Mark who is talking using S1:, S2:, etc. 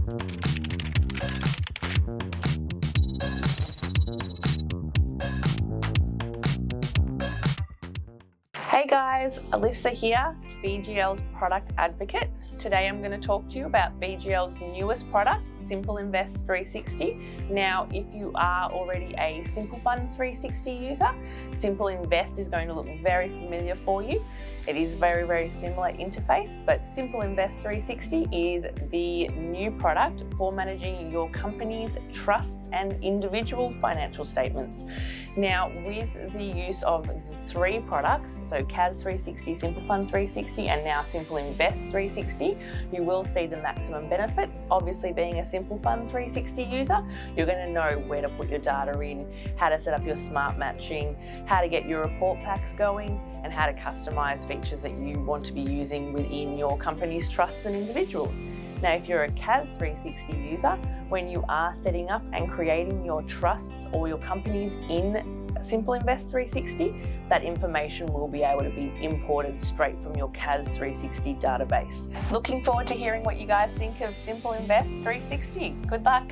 S1: Hey guys, Alissa here, BGL's product advocate. Today I'm going to talk to you about BGL's newest product, Simple Invest 360. Now, if you are already a Simple Fund 360 user, Simple Invest is going to look very familiar for you. It is very similar interface, but Simple Invest 360 is the new product for managing your company's trusts and individual financial statements. Now, with the use of 3 products, so CAS 360, Simple Fund 360, and now Simple Invest 360, you will see the maximum benefit. Obviously, being a Simple Fund 360 user, you're going to know where to put your data in, how to set up your smart matching, how to get your report packs going, and how to customize features that you want to be using within your company's trusts and individuals. Now, if you're a CAS 360 user, when you are setting up and creating your trusts or your companies in Simple Invest 360, that information will be able to be imported straight from your CAS 360 database. Looking forward to hearing what you guys think of Simple Invest 360. Good luck.